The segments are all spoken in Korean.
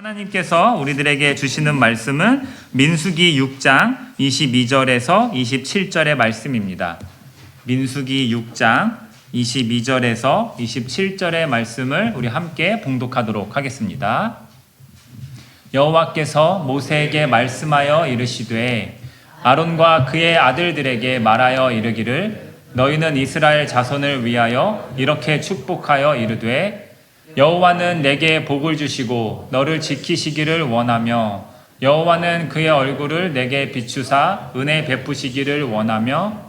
하나님께서 우리들에게 주시는 말씀은 민수기 6장 22절에서 27절의 말씀입니다. 민수기 6장 22절에서 27절의 말씀을 우리 함께 봉독하도록 하겠습니다. 여호와께서 모세에게 말씀하여 이르시되 아론과 그의 아들들에게 말하여 이르기를 너희는 이스라엘 자손을 위하여 이렇게 축복하여 이르되 여호와는 내게 복을 주시고 너를 지키시기를 원하며 여호와는 그의 얼굴을 내게 비추사 은혜 베푸시기를 원하며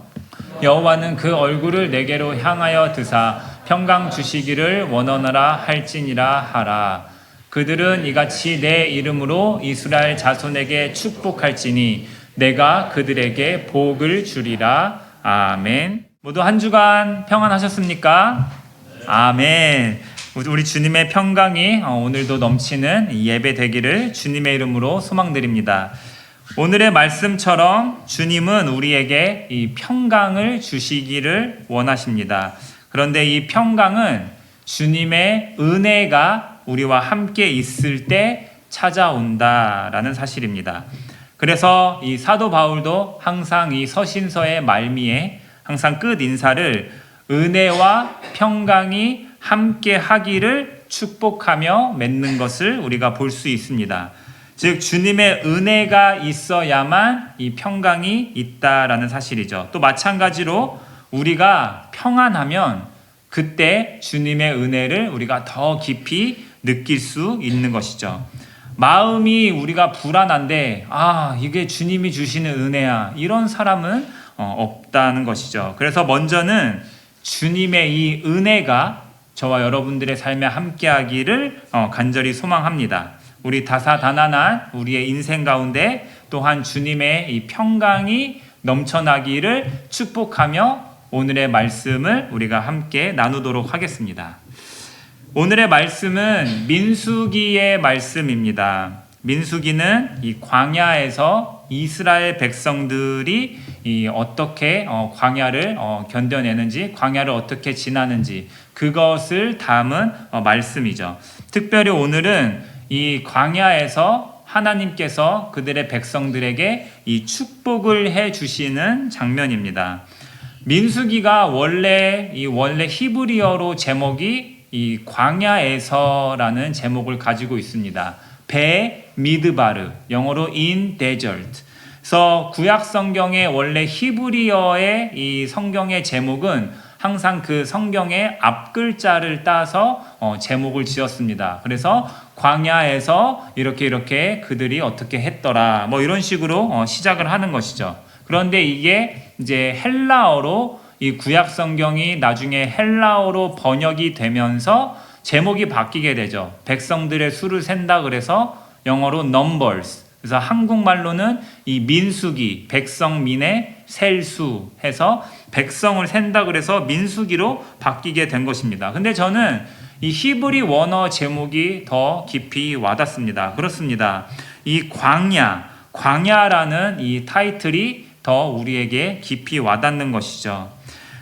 여호와는 그 얼굴을 내게로 향하여 드사 평강 주시기를 원하노라 할지니라 하라. 그들은 이같이 내 이름으로 이스라엘 자손에게 축복할지니 내가 그들에게 복을 주리라. 아멘. 모두 한 주간 평안하셨습니까? 아멘. 우리 주님의 평강이 오늘도 넘치는 예배 되기를 주님의 이름으로 소망드립니다. 오늘의 말씀처럼 주님은 우리에게 이 평강을 주시기를 원하십니다. 그런데 이 평강은 주님의 은혜가 우리와 함께 있을 때 찾아온다라는 사실입니다. 그래서 이 사도 바울도 항상 이 서신서의 말미에 항상 끝 인사를 은혜와 평강이 함께 하기를 축복하며 맺는 것을 우리가 볼 수 있습니다. 즉 주님의 은혜가 있어야만 이 평강이 있다라는 사실이죠. 또 마찬가지로 우리가 평안하면 그때 주님의 은혜를 우리가 더 깊이 느낄 수 있는 것이죠. 마음이 우리가 불안한데 이게 주님이 주시는 은혜야, 이런 사람은 없다는 것이죠. 그래서 먼저는 주님의 이 은혜가 저와 여러분들의 삶에 함께하기를 간절히 소망합니다. 우리 다사다난한 우리의 인생 가운데 또한 주님의 이 평강이 넘쳐나기를 축복하며 오늘의 말씀을 우리가 함께 나누도록 하겠습니다. 오늘의 말씀은 민수기의 말씀입니다. 민수기는 이 광야에서 이스라엘 백성들이 어떻게 광야를 견뎌내는지, 광야를 어떻게 지나는지 그것을 담은 말씀이죠. 특별히 오늘은 이 광야에서 하나님께서 그들의 백성들에게 이 축복을 해 주시는 장면입니다. 민수기가 원래 히브리어로 제목이 이 광야에서라는 제목을 가지고 있습니다. 베 미드바르, 영어로 in desert. 그래서 구약 성경의 원래 히브리어의 이 성경의 제목은 항상 그 성경의 앞 글자를 따서 제목을 지었습니다. 그래서 광야에서 이렇게 그들이 어떻게 했더라, 이런 식으로 시작을 하는 것이죠. 그런데 이게 이제 헬라어로 이 구약 성경이 나중에 헬라어로 번역이 되면서 제목이 바뀌게 되죠. 백성들의 수를 센다 그래서 영어로 numbers. 그래서 한국말로는 이 민수기, 백성민의 셀수 해서 백성을 센다 그래서 민수기로 바뀌게 된 것입니다. 근데 저는 이 히브리 원어 제목이 더 깊이 와닿습니다. 그렇습니다. 이 광야라는 이 타이틀이 더 우리에게 깊이 와닿는 것이죠.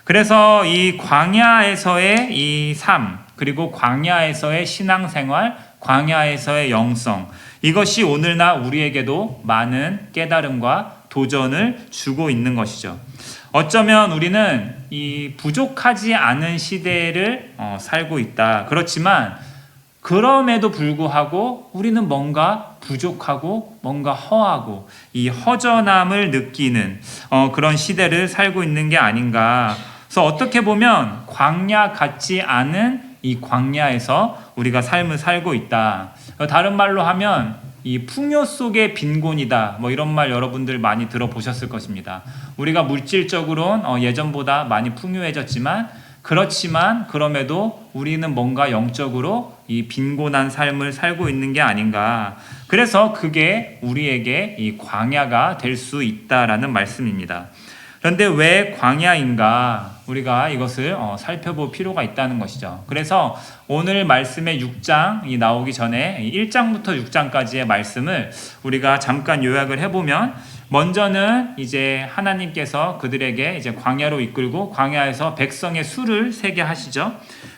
그래서 이 광야에서의 이 삶, 그리고 광야에서의 신앙생활, 광야에서의 영성, 이것이 오늘날 우리에게도 많은 깨달음과 도전을 주고 있는 것이죠. 어쩌면 우리는 이 부족하지 않은 시대를 살고 있다. 그렇지만 그럼에도 불구하고 우리는 뭔가 부족하고 뭔가 허하고 이 허전함을 느끼는 그런 시대를 살고 있는 게 아닌가. 그래서 어떻게 보면 광야 같지 않은 이 광야에서 우리가 삶을 살고 있다. 다른 말로 하면 이 풍요 속의 빈곤이다. 이런 말 여러분들 많이 들어보셨을 것입니다. 우리가 물질적으로는 예전보다 많이 풍요해졌지만 그렇지만 그럼에도 우리는 뭔가 영적으로 이 빈곤한 삶을 살고 있는 게 아닌가. 그래서 그게 우리에게 이 광야가 될 수 있다라는 말씀입니다. 그런데 왜 광야인가? 우리가 이것을 살펴볼 필요가 있다는 것이죠. 그래서 오늘 말씀의 6장이 나오기 전에 1장부터 6장까지의 말씀을 우리가 잠깐 요약을 해보면, 먼저는 이제 하나님께서 그들에게 이제 광야로 이끌고 광야에서 백성의 수를 세게 하시죠.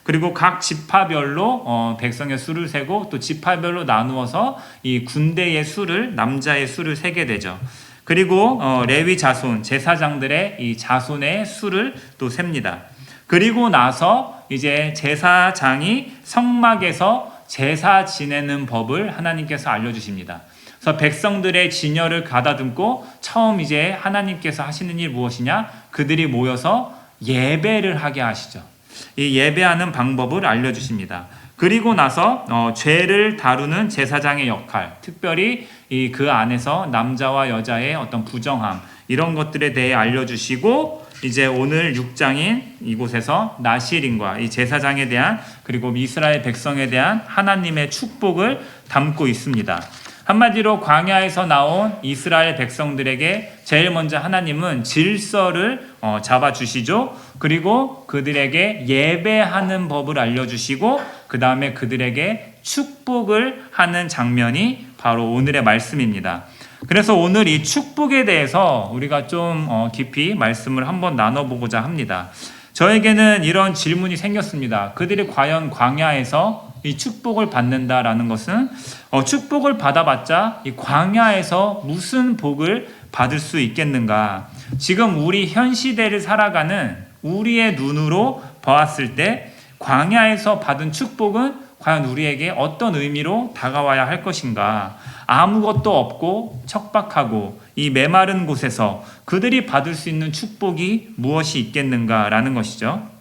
그리고 각 지파별로 백성의 수를 세고 또 지파별로 나누어서 이 군대의 수를 남자의 수를 세게 되죠. 그리고 레위 자손 제사장들의 이 자손의 수를 또 셉니다. 그리고 나서 이제 제사장이 성막에서 제사 지내는 법을 하나님께서 알려주십니다. 그래서 백성들의 진열을 가다듬고 처음 이제 하나님께서 하시는 일 무엇이냐? 그들이 모여서 예배를 하게 하시죠. 이 예배하는 방법을 알려주십니다. 그리고 나서 죄를 다루는 제사장의 역할, 특별히 그 안에서 남자와 여자의 어떤 부정함 이런 것들에 대해 알려주시고 이제 오늘 6장인 이곳에서 나실인과 이 제사장에 대한 그리고 이스라엘 백성에 대한 하나님의 축복을 담고 있습니다. 한마디로 광야에서 나온 이스라엘 백성들에게 제일 먼저 하나님은 질서를 잡아주시죠. 그리고 그들에게 예배하는 법을 알려주시고 그 다음에 그들에게 축복을 하는 장면이 바로 오늘의 말씀입니다. 그래서 오늘 이 축복에 대해서 우리가 좀 깊이 말씀을 한번 나눠보고자 합니다. 저에게는 이런 질문이 생겼습니다. 그들이 과연 광야에서 이 축복을 받는다라는 것은 축복을 받아봤자 이 광야에서 무슨 복을 받을 수 있겠는가? 지금 우리 현 시대를 살아가는 우리의 눈으로 보았을 때 광야에서 받은 축복은 과연 우리에게 어떤 의미로 다가와야 할 것인가? 아무것도 없고 척박하고 이 메마른 곳에서 그들이 받을 수 있는 축복이 무엇이 있겠는가라는 것이죠.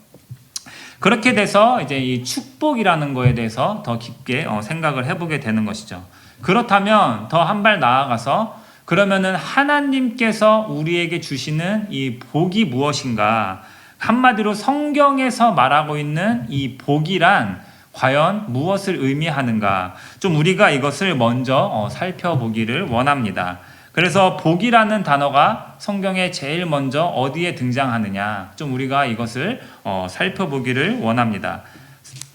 그렇게 돼서 이제 이 축복이라는 거에 대해서 더 깊게 생각을 해보게 되는 것이죠. 그렇다면 더 한 발 나아가서 그러면은 하나님께서 우리에게 주시는 이 복이 무엇인가? 한마디로 성경에서 말하고 있는 이 복이란 과연 무엇을 의미하는가? 좀 우리가 이것을 먼저 살펴보기를 원합니다. 그래서 복이라는 단어가 성경에 제일 먼저 어디에 등장하느냐? 좀 우리가 이것을 살펴보기를 원합니다.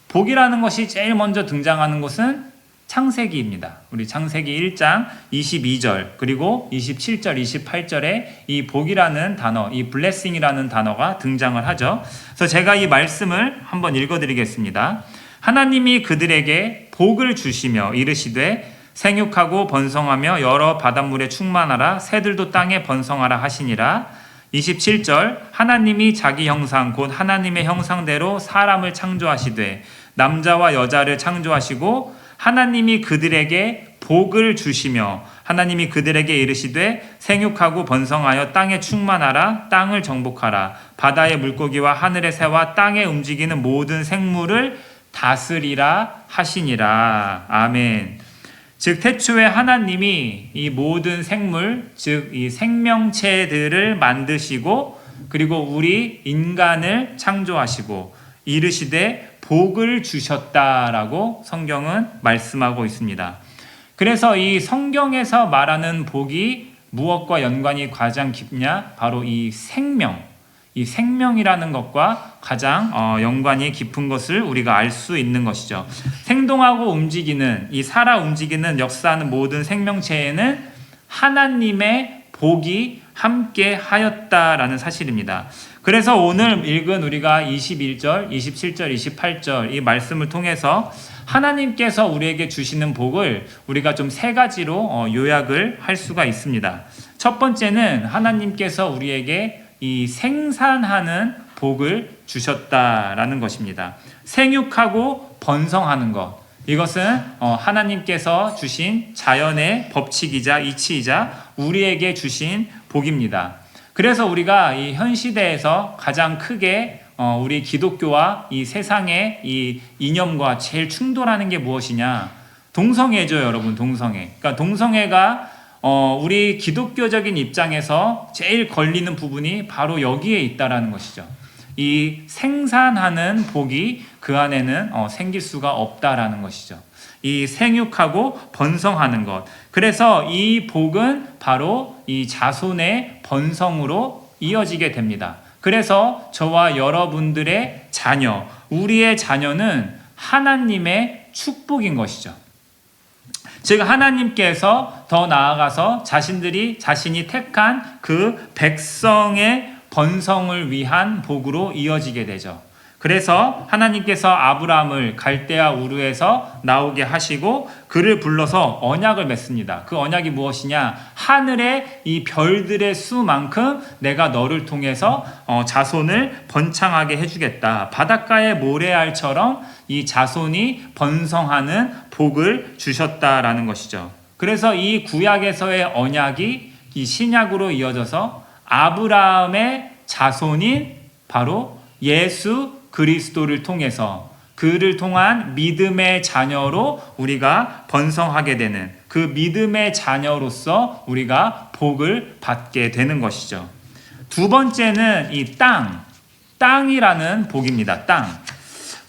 복이라는 것이 제일 먼저 등장하는 곳은 창세기입니다. 우리 창세기 1장 22절 그리고 27절, 28절에 이 복이라는 단어, 이 blessing이라는 단어가 등장을 하죠. 그래서 제가 이 말씀을 한번 읽어드리겠습니다. 하나님이 그들에게 복을 주시며 이르시되 생육하고 번성하며 여러 바닷물에 충만하라 새들도 땅에 번성하라 하시니라. 27절 하나님이 자기 형상 곧 하나님의 형상대로 사람을 창조하시되 남자와 여자를 창조하시고 하나님이 그들에게 복을 주시며 하나님이 그들에게 이르시되 생육하고 번성하여 땅에 충만하라 땅을 정복하라 바다의 물고기와 하늘의 새와 땅에 움직이는 모든 생물을 다스리라 하시니라. 아멘. 즉 태초에 하나님이 이 모든 생물, 즉 이 생명체들을 만드시고 그리고 우리 인간을 창조하시고 이르시되 복을 주셨다라고 성경은 말씀하고 있습니다. 그래서 이 성경에서 말하는 복이 무엇과 연관이 가장 깊냐? 바로 이 생명이라는 것과 가장 연관이 깊은 것을 우리가 알 수 있는 것이죠. 생동하고 움직이는 이 살아 움직이는 역사하는 모든 생명체에는 하나님의 복이 함께 하였다라는 사실입니다. 그래서 오늘 읽은 우리가 21절, 27절, 28절 이 말씀을 통해서 하나님께서 우리에게 주시는 복을 우리가 좀 세 가지로 요약을 할 수가 있습니다. 첫 번째는 하나님께서 우리에게 이 생산하는 복을 주셨다라는 것입니다. 생육하고 번성하는 것. 이것은 하나님께서 주신 자연의 법칙이자 이치이자 우리에게 주신 복입니다. 그래서 우리가 이 현 시대에서 가장 크게 우리 기독교와 이 세상의 이 이념과 제일 충돌하는 게 무엇이냐? 동성애죠, 여러분. 동성애. 그러니까 동성애가 우리 기독교적인 입장에서 제일 걸리는 부분이 바로 여기에 있다라는 것이죠. 이 생산하는 복이 그 안에는 생길 수가 없다라는 것이죠. 이 생육하고 번성하는 것. 그래서 이 복은 바로 이 자손의 번성으로 이어지게 됩니다. 그래서 저와 여러분들의 자녀, 우리의 자녀는 하나님의 축복인 것이죠. 즉 하나님께서 더 나아가서 자신이 택한 그 백성의 번성을 위한 복으로 이어지게 되죠. 그래서 하나님께서 아브라함을 갈대아 우르에서 나오게 하시고 그를 불러서 언약을 맺습니다. 그 언약이 무엇이냐? 하늘의 이 별들의 수만큼 내가 너를 통해서 자손을 번창하게 해주겠다. 바닷가의 모래알처럼 이 자손이 번성하는 복을 주셨다라는 것이죠. 그래서 이 구약에서의 언약이 이 신약으로 이어져서 아브라함의 자손인 바로 예수 그리스도를 통해서 그를 통한 믿음의 자녀로 우리가 번성하게 되는 그 믿음의 자녀로서 우리가 복을 받게 되는 것이죠. 두 번째는 이 땅이라는 복입니다. 땅.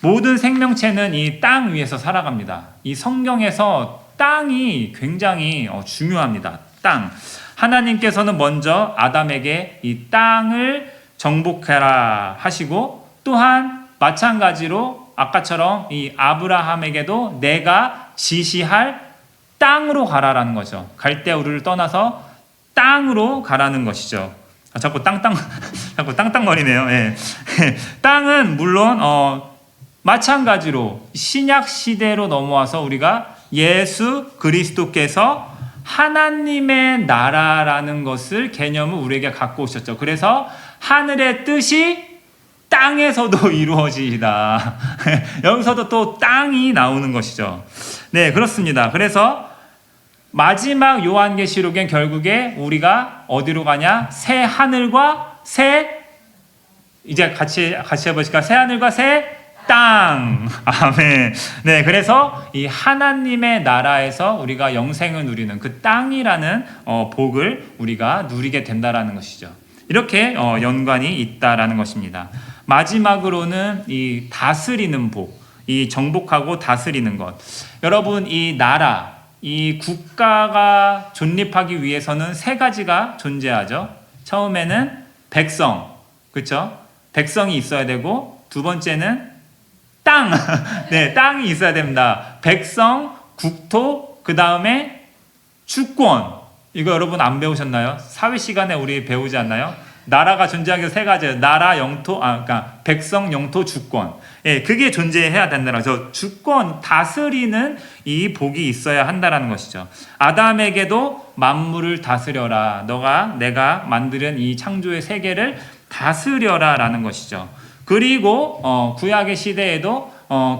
모든 생명체는 이 땅 위에서 살아갑니다. 이 성경에서 땅이 굉장히 중요합니다. 땅. 하나님께서는 먼저 아담에게 이 땅을 정복해라 하시고 또한 마찬가지로 아까처럼 이 아브라함에게도 내가 지시할 땅으로 가라라는 거죠. 갈대아 우르를 떠나서 땅으로 가라는 것이죠. 자꾸 땅땅거리네요. 예. 땅은 물론 마찬가지로 신약 시대로 넘어와서 우리가 예수 그리스도께서 하나님의 나라라는 것을 개념을 우리에게 갖고 오셨죠. 그래서 하늘의 뜻이 땅에서도 이루어지이다. 여기서도 또 땅이 나오는 것이죠. 네, 그렇습니다. 그래서 마지막 요한계시록엔 결국에 우리가 어디로 가냐? 새 하늘과 이제 같이 해보실까? 새 하늘과 새 땅. 아멘. 네, 그래서 이 하나님의 나라에서 우리가 영생을 누리는 그 땅이라는 복을 우리가 누리게 된다라는 것이죠. 이렇게 연관이 있다라는 것입니다. 마지막으로는 이 다스리는 복, 이 정복하고 다스리는 것. 여러분, 이 나라, 이 국가가 존립하기 위해서는 세 가지가 존재하죠. 처음에는 백성, 그렇죠? 백성이 있어야 되고, 두 번째는 땅, 네, 땅이 있어야 됩니다. 백성, 국토, 그 다음에 주권. 이거 여러분 안 배우셨나요? 사회 시간에 우리 배우지 않나요? 나라가 존재하기 위해서 세 가지. 나라, 영토, 그러니까 백성, 영토, 주권. 예, 그게 존재해야 된다는 거죠. 주권, 다스리는 이 복이 있어야 한다는 것이죠. 아담에게도 만물을 다스려라. 내가 만드는 이 창조의 세계를 다스려라라는 것이죠. 그리고 구약의 시대에도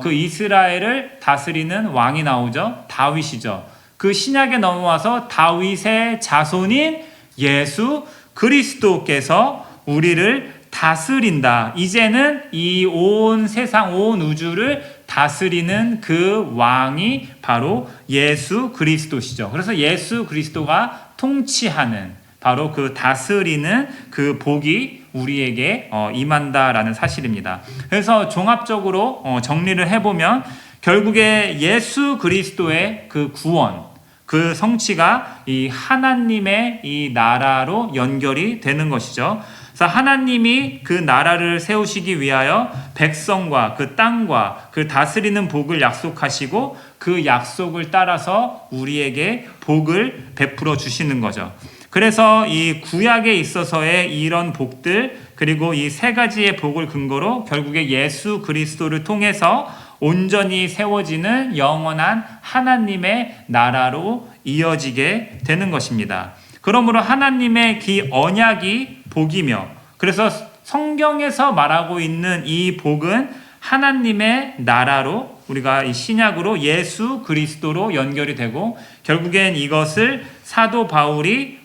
그 이스라엘을 다스리는 왕이 나오죠. 다윗이죠. 그 신약에 넘어와서 다윗의 자손인 예수 그리스도께서 우리를 다스린다. 이제는 이 온 세상, 온 우주를 다스리는 그 왕이 바로 예수 그리스도시죠. 그래서 예수 그리스도가 통치하는 바로 그 다스리는 그 복이 우리에게 임한다라는 사실입니다. 그래서 종합적으로 정리를 해보면 결국에 예수 그리스도의 그 구원, 그 성취가 이 하나님의 이 나라로 연결이 되는 것이죠. 그래서 하나님이 그 나라를 세우시기 위하여 백성과 그 땅과 그 다스리는 복을 약속하시고 그 약속을 따라서 우리에게 복을 베풀어 주시는 거죠. 그래서 이 구약에 있어서의 이런 복들 그리고 이 세 가지의 복을 근거로 결국에 예수 그리스도를 통해서 온전히 세워지는 영원한 하나님의 나라로 이어지게 되는 것입니다. 그러므로 하나님의 그 언약이 복이며 그래서 성경에서 말하고 있는 이 복은 하나님의 나라로 우리가 이 신약으로 예수 그리스도로 연결이 되고 결국엔 이것을 사도 바울이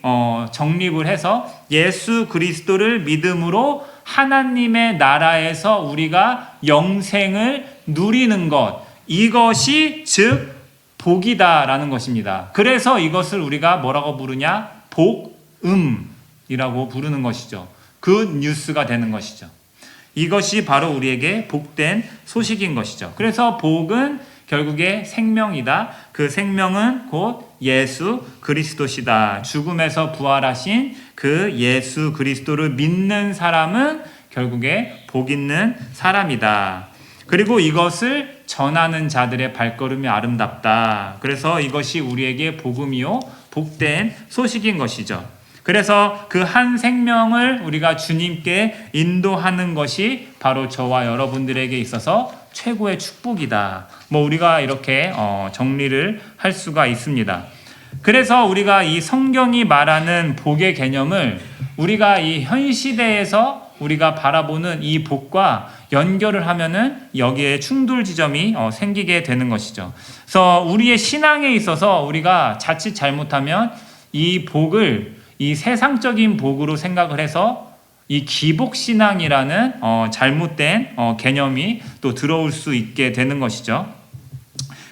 정립을 해서 예수 그리스도를 믿음으로 하나님의 나라에서 우리가 영생을 누리는 것 이것이 즉 복이다라는 것입니다. 그래서 이것을 우리가 뭐라고 부르냐? 복음이라고 부르는 것이죠. 굿 뉴스가 되는 것이죠. 이것이 바로 우리에게 복된 소식인 것이죠. 그래서 복은 결국에 생명이다. 그 생명은 곧 예수 그리스도시다. 죽음에서 부활하신 그 예수 그리스도를 믿는 사람은 결국에 복 있는 사람이다. 그리고 이것을 전하는 자들의 발걸음이 아름답다. 그래서 이것이 우리에게 복음이요 복된 소식인 것이죠. 그래서 그 한 생명을 우리가 주님께 인도하는 것이 바로 저와 여러분들에게 있어서 최고의 축복이다. 우리가 이렇게 정리를 할 수가 있습니다. 그래서 우리가 이 성경이 말하는 복의 개념을 우리가 이 현 시대에서 우리가 바라보는 이 복과 연결을 하면은 여기에 충돌 지점이 생기게 되는 것이죠. 그래서 우리의 신앙에 있어서 우리가 자칫 잘못하면 이 복을 이 세상적인 복으로 생각을 해서 이 기복신앙이라는 잘못된 개념이 또 들어올 수 있게 되는 것이죠.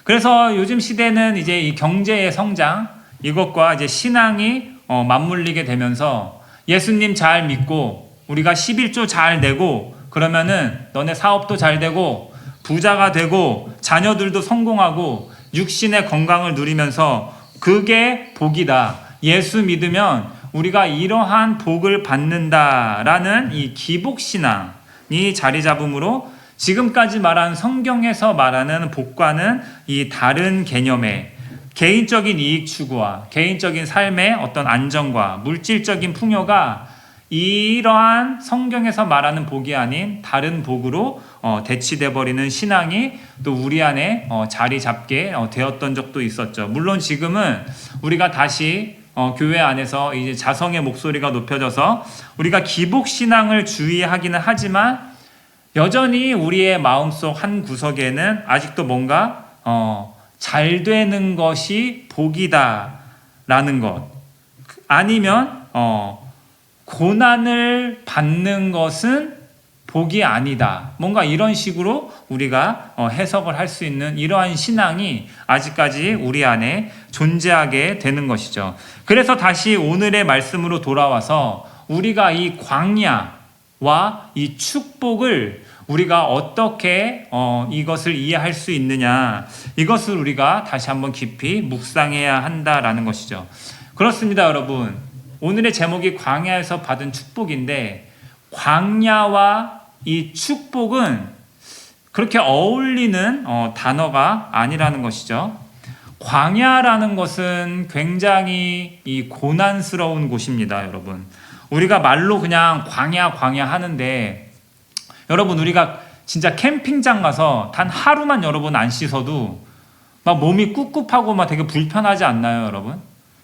그래서 요즘 시대는 이제 이 경제의 성장 이것과 이제 신앙이 맞물리게 되면서 예수님 잘 믿고 우리가 11조 잘 내고 그러면은 너네 사업도 잘 되고 부자가 되고 자녀들도 성공하고 육신의 건강을 누리면서 그게 복이다. 예수 믿으면 우리가 이러한 복을 받는다라는 이 기복신앙이 자리 잡음으로 지금까지 말한 성경에서 말하는 복과는 이 다른 개념의 개인적인 이익 추구와 개인적인 삶의 어떤 안정과 물질적인 풍요가 이러한 성경에서 말하는 복이 아닌 다른 복으로 대치돼 버리는 신앙이 또 우리 안에 자리 잡게 되었던 적도 있었죠. 물론 지금은 우리가 다시 교회 안에서 이제 자성의 목소리가 높여져서 우리가 기복 신앙을 주의하기는 하지만 여전히 우리의 마음속 한 구석에는 아직도 뭔가 잘 되는 것이 복이다라는 것 아니면 고난을 받는 것은 복이 아니다. 뭔가 이런 식으로 우리가 해석을 할 수 있는 이러한 신앙이 아직까지 우리 안에 존재하게 되는 것이죠. 그래서 다시 오늘의 말씀으로 돌아와서 우리가 이 광야와 이 축복을 우리가 어떻게 이것을 이해할 수 있느냐 이것을 우리가 다시 한번 깊이 묵상해야 한다라는 것이죠. 그렇습니다, 여러분. 오늘의 제목이 광야에서 받은 축복인데 광야와 이 축복은 그렇게 어울리는 단어가 아니라는 것이죠. 광야라는 것은 굉장히 이 고난스러운 곳입니다, 여러분. 우리가 말로 그냥 광야 하는데 여러분 우리가 진짜 캠핑장 가서 단 하루만 여러분 안 씻어도 막 몸이 꿉꿉하고 막 되게 불편하지 않나요, 여러분?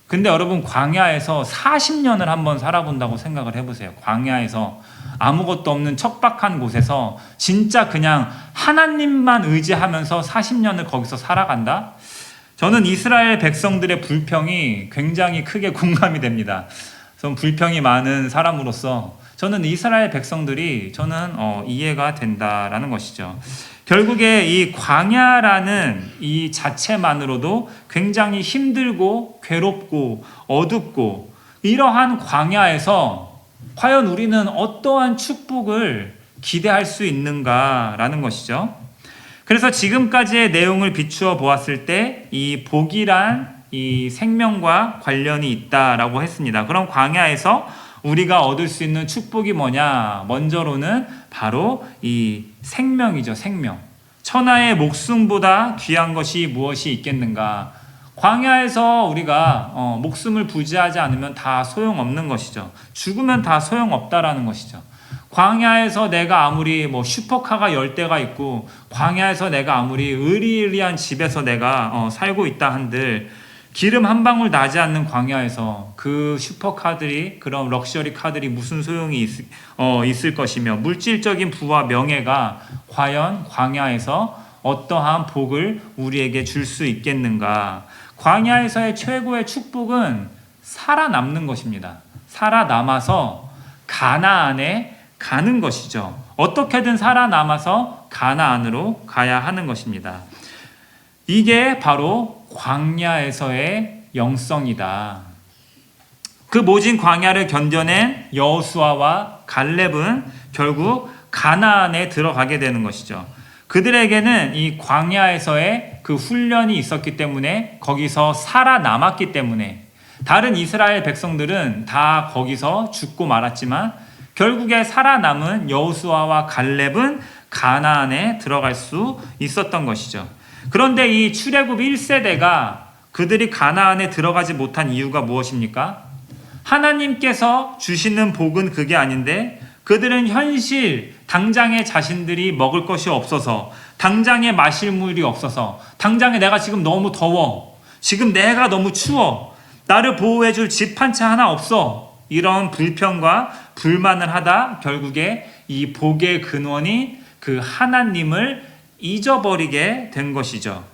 근데 여러분 광야에서 40년을 한번 살아본다고 생각을 해보세요. 광야에서 아무것도 없는 척박한 곳에서 진짜 그냥 하나님만 의지하면서 40년을 거기서 살아간다? 저는 이스라엘 백성들의 불평이 굉장히 크게 공감이 됩니다. 저는 불평이 많은 사람으로서 저는 이스라엘 백성들이 저는 이해가 된다라는 것이죠. 결국에 이 광야라는 이 자체만으로도 굉장히 힘들고 괴롭고 어둡고 이러한 광야에서 과연 우리는 어떠한 축복을 기대할 수 있는가라는 것이죠. 그래서 지금까지의 내용을 비추어 보았을 때 이 복이란 이 생명과 관련이 있다라고 했습니다. 그럼 광야에서 우리가 얻을 수 있는 축복이 뭐냐? 먼저로는 바로 이 생명이죠, 생명. 천하의 목숨보다 귀한 것이 무엇이 있겠는가? 광야에서 우리가 목숨을 부지하지 않으면 다 소용없는 것이죠. 죽으면 다 소용없다라는 것이죠. 광야에서 내가 아무리 슈퍼카가 10대가 있고 광야에서 내가 아무리 의리의리한 집에서 내가 살고 있다 한들 기름 한 방울 나지 않는 광야에서 그 슈퍼카들이 그런 럭셔리 카들이 무슨 소용이 있을 것이며 물질적인 부와 명예가 과연 광야에서 어떠한 복을 우리에게 줄 수 있겠는가? 광야에서의 최고의 축복은 살아남는 것입니다. 살아남아서 가나안에 가는 것이죠. 어떻게든 살아남아서 가나안으로 가야 하는 것입니다. 이게 바로 광야에서의 영성이다. 그 모진 광야를 견뎌낸 여호수아와 갈렙은 결국 가나안에 들어가게 되는 것이죠. 그들에게는 이 광야에서의 그 훈련이 있었기 때문에 거기서 살아남았기 때문에 다른 이스라엘 백성들은 다 거기서 죽고 말았지만 결국에 살아남은 여호수아와 갈렙은 가나안에 들어갈 수 있었던 것이죠. 그런데 이 출애굽 1세대가 그들이 가나안에 들어가지 못한 이유가 무엇입니까? 하나님께서 주시는 복은 그게 아닌데 그들은 현실, 당장에 자신들이 먹을 것이 없어서, 당장에 마실 물이 없어서, 당장에 내가 지금 너무 더워, 지금 내가 너무 추워, 나를 보호해줄 집 한 채 하나 없어, 이런 불평과 불만을 하다 결국에 이 복의 근원인 그 하나님을 잊어버리게 된 것이죠.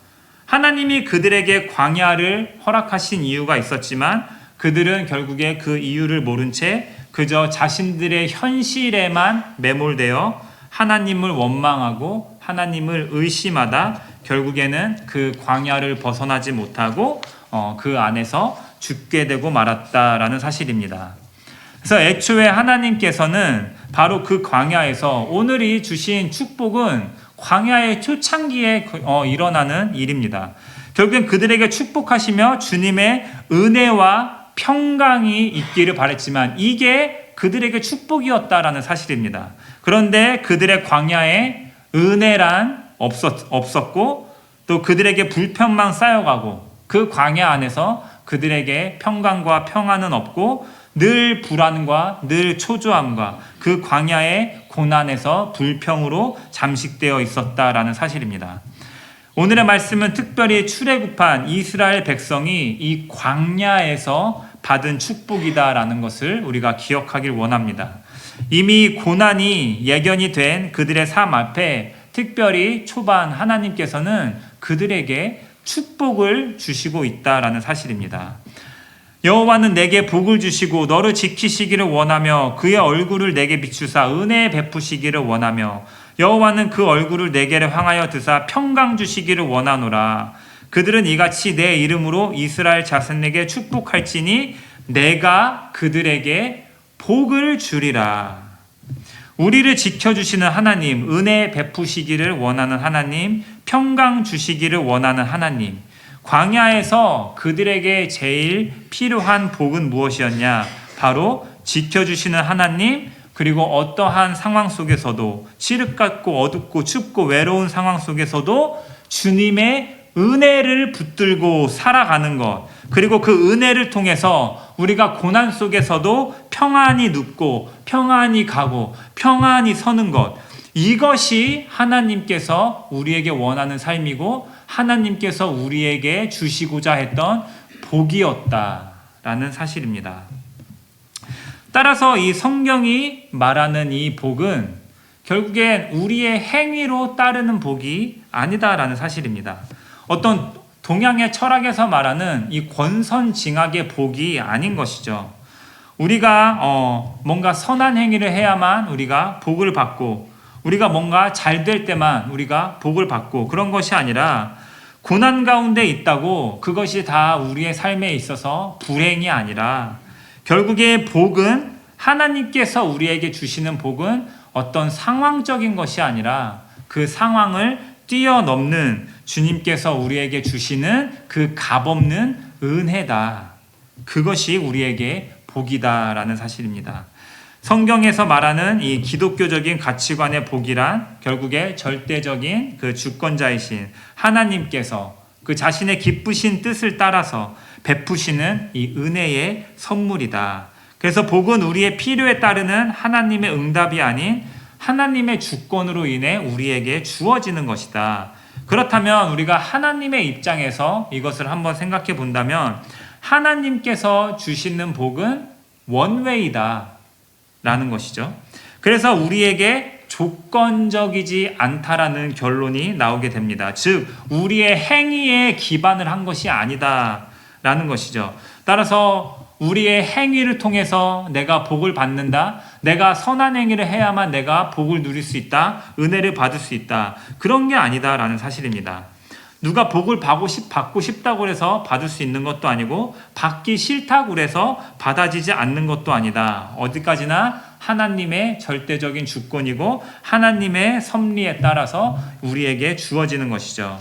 하나님이 그들에게 광야를 허락하신 이유가 있었지만 그들은 결국에 그 이유를 모른 채 그저 자신들의 현실에만 매몰되어 하나님을 원망하고 하나님을 의심하다 결국에는 그 광야를 벗어나지 못하고 그 안에서 죽게 되고 말았다라는 사실입니다. 그래서 애초에 하나님께서는 바로 그 광야에서 오늘이 주신 축복은 광야의 초창기에 일어나는 일입니다. 결국엔 그들에게 축복하시며 주님의 은혜와 평강이 있기를 바랬지만 이게 그들에게 축복이었다라는 사실입니다. 그런데 그들의 광야에 은혜란 없었고 또 그들에게 불평만 쌓여가고 그 광야 안에서 그들에게 평강과 평안은 없고 늘 불안과 늘 초조함과 그 광야의 고난에서 불평으로 잠식되어 있었다라는 사실입니다. 오늘의 말씀은 특별히 출애굽한 이스라엘 백성이 이 광야에서 받은 축복이다라는 것을 우리가 기억하길 원합니다. 이미 고난이 예견이 된 그들의 삶 앞에 특별히 초반 하나님께서는 그들에게 축복을 주시고 있다라는 사실입니다. 여호와는 내게 복을 주시고 너를 지키시기를 원하며 그의 얼굴을 내게 비추사 은혜 베푸시기를 원하며 여호와는 그 얼굴을 내게를 향하여 드사 평강 주시기를 원하노라. 그들은 이같이 내 이름으로 이스라엘 자손에게 축복할지니 내가 그들에게 복을 주리라. 우리를 지켜주시는 하나님, 은혜 베푸시기를 원하는 하나님, 평강 주시기를 원하는 하나님, 광야에서 그들에게 제일 필요한 복은 무엇이었냐? 바로 지켜주시는 하나님, 그리고 어떠한 상황 속에서도 칠흑같고 어둡고 춥고 외로운 상황 속에서도 주님의 은혜를 붙들고 살아가는 것, 그리고 그 은혜를 통해서 우리가 고난 속에서도 평안히 눕고 평안히 가고 평안히 서는 것, 이것이 하나님께서 우리에게 원하는 삶이고 하나님께서 우리에게 주시고자 했던 복이었다라는 사실입니다. 따라서 이 성경이 말하는 이 복은 결국엔 우리의 행위로 따르는 복이 아니다라는 사실입니다. 어떤 동양의 철학에서 말하는 이 권선징악의 복이 아닌 것이죠. 우리가 뭔가 선한 행위를 해야만 우리가 복을 받고 우리가 뭔가 잘 될 때만 우리가 복을 받고 그런 것이 아니라 고난 가운데 있다고 그것이 다 우리의 삶에 있어서 불행이 아니라 결국에 복은 하나님께서 우리에게 주시는 복은 어떤 상황적인 것이 아니라 그 상황을 뛰어넘는 주님께서 우리에게 주시는 그 값없는 은혜다. 그것이 우리에게 복이다라는 사실입니다. 성경에서 말하는 이 기독교적인 가치관의 복이란 결국에 절대적인 그 주권자이신 하나님께서 그 자신의 기쁘신 뜻을 따라서 베푸시는 이 은혜의 선물이다. 그래서 복은 우리의 필요에 따르는 하나님의 응답이 아닌 하나님의 주권으로 인해 우리에게 주어지는 것이다. 그렇다면 우리가 하나님의 입장에서 이것을 한번 생각해 본다면 하나님께서 주시는 복은 원웨이다 라는 것이죠. 그래서 우리에게 조건적이지 않다라는 결론이 나오게 됩니다. 즉 우리의 행위에 기반을 한 것이 아니다라는 것이죠. 따라서 우리의 행위를 통해서 내가 복을 받는다, 내가 선한 행위를 해야만 내가 복을 누릴 수 있다, 은혜를 받을 수 있다, 그런 게 아니다라는 사실입니다. 누가 복을 받고 싶다고 해서 받을 수 있는 것도 아니고 받기 싫다고 해서 받아지지 않는 것도 아니다. 어디까지나 하나님의 절대적인 주권이고 하나님의 섭리에 따라서 우리에게 주어지는 것이죠.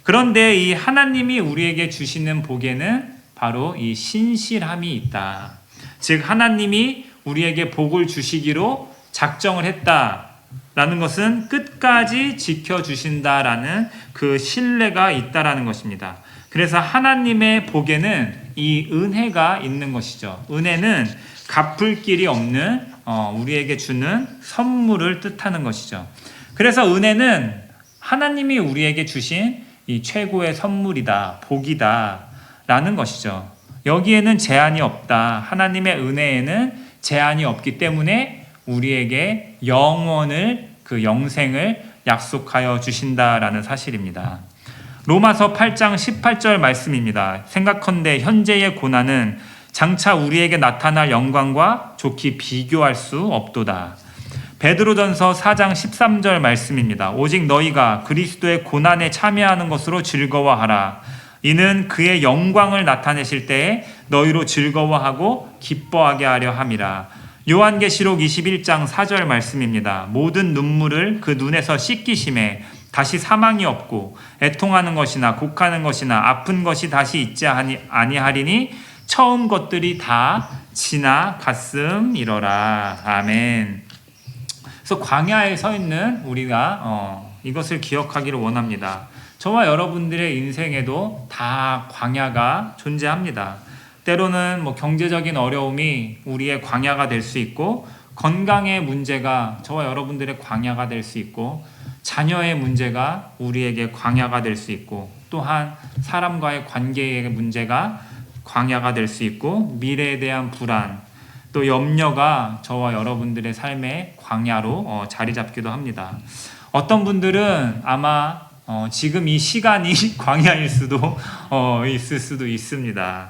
그런데 이 하나님이 우리에게 주시는 복에는 바로 이 신실함이 있다. 즉 하나님이 우리에게 복을 주시기로 작정을 했다라는 것은 끝까지 지켜주신다라는 그 신뢰가 있다라는 것입니다. 그래서 하나님의 복에는 이 은혜가 있는 것이죠. 은혜는 갚을 길이 없는 우리에게 주는 선물을 뜻하는 것이죠. 그래서 은혜는 하나님이 우리에게 주신 이 최고의 선물이다, 복이다 라는 것이죠. 여기에는 제한이 없다. 하나님의 은혜에는 제한이 없기 때문에 우리에게 그 영생을 약속하여 주신다라는 사실입니다. 로마서 8장 18절 말씀입니다. 생각컨대 현재의 고난은 장차 우리에게 나타날 영광과 좋게 비교할 수 없도다. 베드로전서 4장 13절 말씀입니다. 오직 너희가 그리스도의 고난에 참여하는 것으로 즐거워하라. 이는 그의 영광을 나타내실 때에 너희로 즐거워하고 기뻐하게 하려 함이라. 요한계시록 21장 4절 말씀입니다. 모든 눈물을 그 눈에서 씻기심에 다시 사망이 없고 애통하는 것이나 곡하는 것이나 아픈 것이 다시 있지 아니하리니 처음 것들이 다 지나갔음이러라. 아멘. 그래서 광야에 서 있는 우리가 이것을 기억하기를 원합니다. 저와 여러분들의 인생에도 다 광야가 존재합니다. 때로는 경제적인 어려움이 우리의 광야가 될 수 있고, 건강의 문제가 저와 여러분들의 광야가 될 수 있고, 자녀의 문제가 우리에게 광야가 될 수 있고, 또한 사람과의 관계의 문제가 광야가 될 수 있고, 미래에 대한 불안, 또 염려가 저와 여러분들의 삶의 광야로 자리 잡기도 합니다. 어떤 분들은 아마 지금 이 시간이 광야일 수도 있을 수도 있습니다.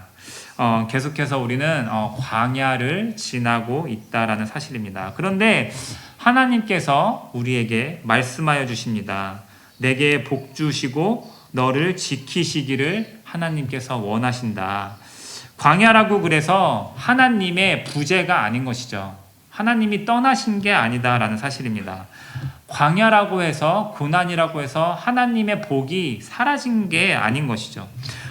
계속해서 우리는 광야를 지나고 있다라는 사실입니다. 그런데 하나님께서 우리에게 말씀하여 주십니다. 내게 복 주시고 너를 지키시기를 하나님께서 원하신다. 광야라고 그래서 하나님의 부재가 아닌 것이죠. 하나님이 떠나신 게 아니다라는 사실입니다. 광야라고 해서, 고난이라고 해서 하나님의 복이 사라진 게 아닌 것이죠.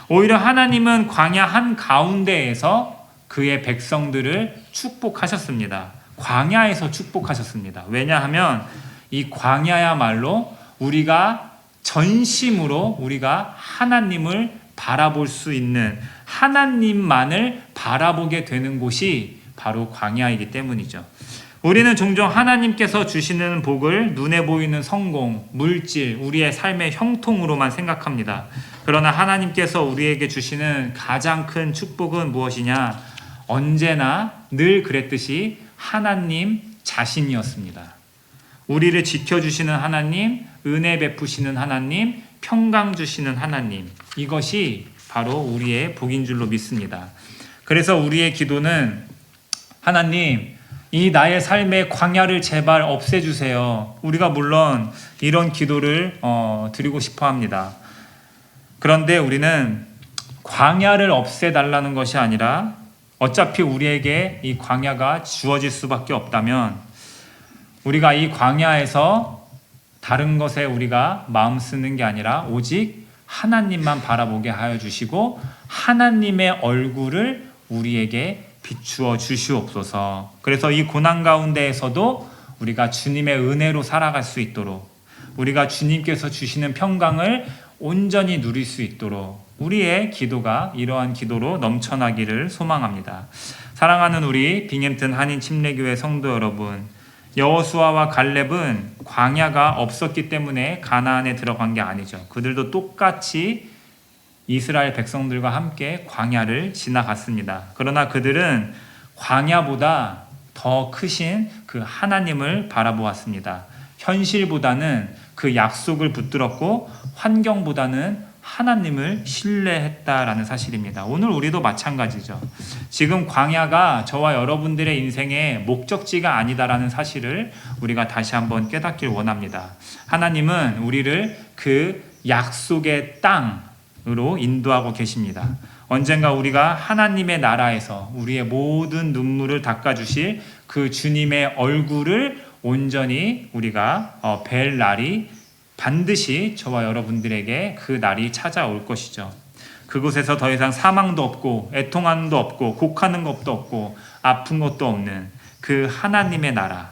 오히려 하나님은 광야 한가운데에서 그의 백성들을 축복하셨습니다. 광야에서 축복하셨습니다. 왜냐하면 이 광야야말로 우리가 전심으로 우리가 하나님을 바라볼 수 있는, 하나님만을 바라보게 되는 곳이 바로 광야이기 때문이죠. 우리는 종종 하나님께서 주시는 복을 눈에 보이는 성공, 물질, 우리의 삶의 형통으로만 생각합니다. 그러나 하나님께서 우리에게 주시는 가장 큰 축복은 무엇이냐? 언제나 늘 그랬듯이 하나님 자신이었습니다. 우리를 지켜주시는 하나님, 은혜 베푸시는 하나님, 평강 주시는 하나님, 이것이 바로 우리의 복인 줄로 믿습니다. 그래서 우리의 기도는 하나님, 이 나의 삶의 광야를 제발 없애주세요. 우리가 물론 이런 기도를 드리고 싶어 합니다. 그런데 우리는 광야를 없애달라는 것이 아니라 어차피 우리에게 이 광야가 주어질 수밖에 없다면 우리가 이 광야에서 다른 것에 우리가 마음 쓰는 게 아니라 오직 하나님만 바라보게 하여 주시고 하나님의 얼굴을 우리에게 비추어 주시옵소서. 그래서 이 고난 가운데에서도 우리가 주님의 은혜로 살아갈 수 있도록, 우리가 주님께서 주시는 평강을 온전히 누릴 수 있도록 우리의 기도가 이러한 기도로 넘쳐나기를 소망합니다. 사랑하는 우리 빙햄튼 한인 침례교회 성도 여러분, 여호수아와 갈렙은 광야가 없었기 때문에 가나안에 들어간 게 아니죠. 그들도 똑같이 이스라엘 백성들과 함께 광야를 지나갔습니다. 그러나 그들은 광야보다 더 크신 그 하나님을 바라보았습니다. 현실보다는 그 약속을 붙들었고 환경보다는 하나님을 신뢰했다라는 사실입니다. 오늘 우리도 마찬가지죠. 지금 광야가 저와 여러분들의 인생의 목적지가 아니다라는 사실을 우리가 다시 한번 깨닫길 원합니다. 하나님은 우리를 그 약속의 땅으로 인도하고 계십니다. 언젠가 우리가 하나님의 나라에서 우리의 모든 눈물을 닦아주실 그 주님의 얼굴을 온전히 우리가 뵐 날이 반드시 저와 여러분들에게 그 날이 찾아올 것이죠. 그곳에서 더 이상 사망도 없고 애통함도 없고 곡하는 것도 없고 아픈 것도 없는 그 하나님의 나라,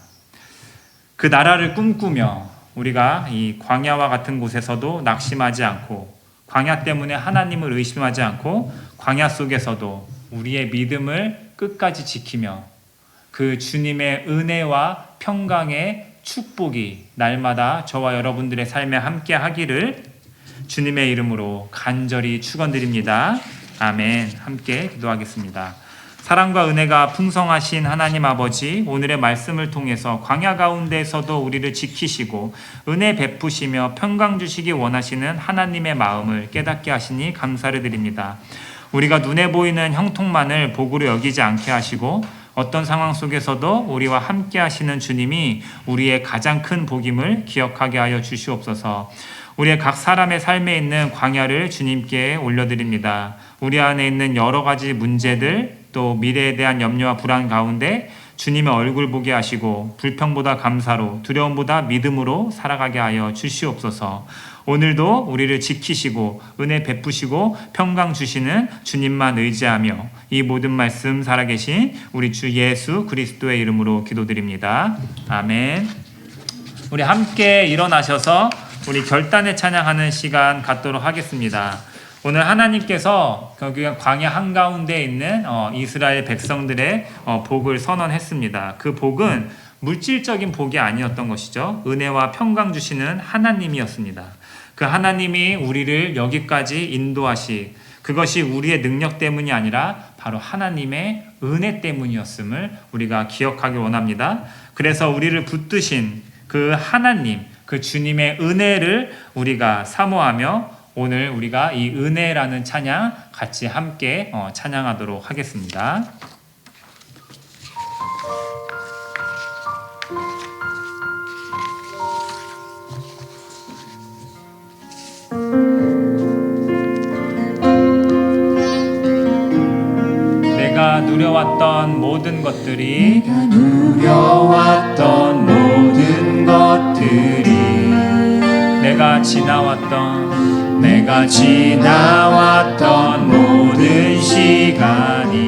그 나라를 꿈꾸며 우리가 이 광야와 같은 곳에서도 낙심하지 않고 광야 때문에 하나님을 의심하지 않고 광야 속에서도 우리의 믿음을 끝까지 지키며 그 주님의 은혜와 평강의 축복이 날마다 저와 여러분들의 삶에 함께 하기를 주님의 이름으로 간절히 축원드립니다. 아멘. 함께 기도하겠습니다. 사랑과 은혜가 풍성하신 하나님 아버지, 오늘의 말씀을 통해서 광야 가운데서도 우리를 지키시고 은혜 베푸시며 평강 주시기 원하시는 하나님의 마음을 깨닫게 하시니 감사를 드립니다. 우리가 눈에 보이는 형통만을 복으로 여기지 않게 하시고 어떤 상황 속에서도 우리와 함께 하시는 주님이 우리의 가장 큰 복임을 기억하게 하여 주시옵소서. 우리의 각 사람의 삶에 있는 광야를 주님께 올려드립니다. 우리 안에 있는 여러 가지 문제들, 또 미래에 대한 염려와 불안 가운데 주님의 얼굴 보게 하시고 불평보다 감사로, 두려움보다 믿음으로 살아가게 하여 주시옵소서. 오늘도 우리를 지키시고 은혜 베푸시고 평강 주시는 주님만 의지하며 이 모든 말씀 살아계신 우리 주 예수 그리스도의 이름으로 기도드립니다. 아멘. 우리 함께 일어나셔서 우리 결단의 찬양하는 시간 갖도록 하겠습니다. 오늘 하나님께서 광야 한가운데 있는 이스라엘 백성들의 복을 선언했습니다. 그 복은 물질적인 복이 아니었던 것이죠. 은혜와 평강 주시는 하나님이었습니다. 그 하나님이 우리를 여기까지 인도하시, 그것이 우리의 능력 때문이 아니라 바로 하나님의 은혜 때문이었음을 우리가 기억하기 원합니다. 그래서 우리를 붙드신 그 하나님, 그 주님의 은혜를 우리가 사모하며 오늘 우리가 이 은혜라는 찬양 같이 함께 찬양하도록 하겠습니다. 내가 누려왔던 모든 것들이 내가 지나왔던 모든 시간이